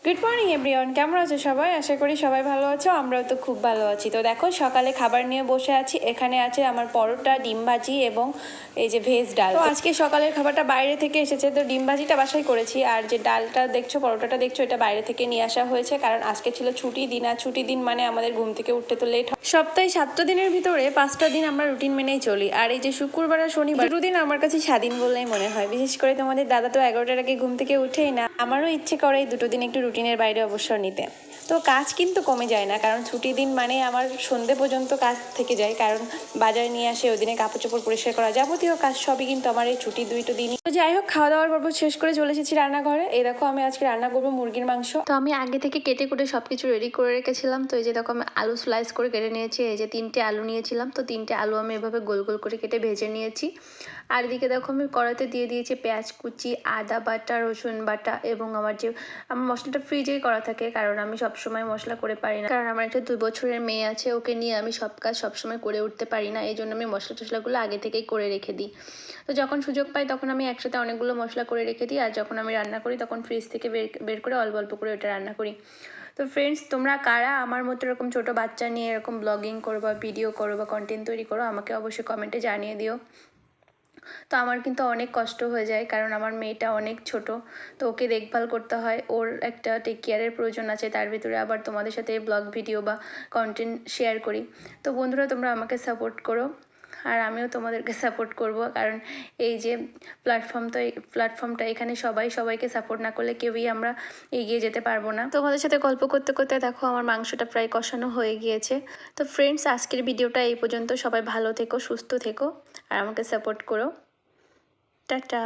Good morning everyone, কেমন আছো সবাই? আশা করি সবাই ভালো আছো, আমরাও তো খুব ভালো আছি। তো দেখো সকালে খাবার নিয়ে বসে আছি। এখানে আছে আমার পরোটা, ডিম ভাজি এবং এই যে ভেজ ডাল। তো আজকে সকালের খাবারটা বাইরে থেকে এসেছে, তো ডিম ভাজিটা বাসায় করেছি, আর যে ডালটা দেখছো, পরোটাটা দেখছো, এটা বাইরে থেকে নিয়ে আসা হয়েছে, কারণ আজকে ছিল ছুটি দিন। আর ছুটি দিন মানে আমাদের ঘুম থেকে উঠতে তো লেট হয়। সপ্তাহে 7টা দিনের ভিতরে 5টা দিন আমরা রুটিন মেনেই চলি, আর এই যে শুক্রবার আর শনিবার দুটো দিন আমার কাছে স্বাধীন বললেই মনে হয়। বিশেষ করে তোমাদের দাদা তো 11টার আগে ঘুম থেকে উঠেই না। আমারও ইচ্ছে করে এই দুটো দিন একটু রুটিনের বাইরে অবসর নিতে। তো কাজ কিন্তু কমে যায় না, কারণ ছুটি দিন মানে আমার সন্ধে পর্যন্ত কাজ থেকে যায়, কারণ বাজারে নিয়ে আসে, ওই দিনে কাপড় চোপড় পরিষ্কার করা, যাবতীয় কাজ সবই কিন্তু আমার এই ছুটি দুটো দিনই। তো যাই হোক, খাওয়া দাওয়ার পর্ব শেষ করে চলে এসেছি রান্নাঘরে। এই দেখো আমি আজকে রান্না করবো মুরগির মাংস। তো আমি আগে থেকে কেটে কুটে সবকিছু রেডি করে রেখেছিলাম। তো এই যে দেখো আমি আলু স্লাইস করে কেটে নিয়েছি। এই যে 3টে আলু নিয়েছিলাম, তো 3টে আলু আমি এভাবে গোল গোল করে কেটে ভেজে নিয়েছি। আর এদিকে দেখো আমি কড়াইতে দিয়ে দিয়েছি পেঁয়াজ কুচি, আদা বাটা, রসুন বাটা, এবং আমার মশলাটা ফ্রিজেই করা থাকে, কারণ আমি সবসময় মশলা করে পারি না, কারণ আমার একটা 2 বছরের মেয়ে আছে, ওকে নিয়ে আমি সব কাজ সবসময় করে উঠতে পারি না। এই জন্য আমি মশলা টশলাগুলো আগে থেকেই করে রেখে দিই। তো যখন সুযোগ পাই তখন আমি একসাথে অনেকগুলো মশলা করে রেখে দিই, আর যখন আমি রান্না করি তখন ফ্রিজ থেকে বের করে অল্প অল্প করে ওটা রান্না করি। তো ফ্রেন্ডস, তোমরা কারা আমার মতো এরকম ছোটো বাচ্চা নিয়ে এরকম ব্লগিং করো বা ভিডিও করো বা কন্টেন্ট তৈরি করো, আমাকে অবশ্যই কমেন্টে জানিয়ে দিও। তো আমার কিন্তু অনেক কষ্ট হয়ে যায়, কারণ আমার মেয়েটা অনেক ছোট, তো ওকে দেখভাল করতে হয়, ওর একটা টেক কেয়ারের প্রয়োজন আছে, তার ভিতরে আবার তোমাদের সাথে ব্লগ ভিডিও বা কন্টেন্ট শেয়ার করি। তো বন্ধুরা, তোমরা আমাকে সাপোর্ট করো, আর আমিও তোমাদেরকে সাপোর্ট করব, কারণ এই যে প্ল্যাটফর্মটা এখানে সবাইকে সাপোর্ট না করলে কেউই আমরা এগিয়ে যেতে পারবো না। তোমাদের সাথে গল্প করতে করতে দেখো আমার মাংসটা প্রায় কষানো হয়ে গিয়েছে। তো ফ্রেন্ডস, আজকের ভিডিওটা এই পর্যন্ত। সবাই ভালো থেকো, সুস্থ থেকো, আর আমাকে সাপোর্ট করো। টাটা।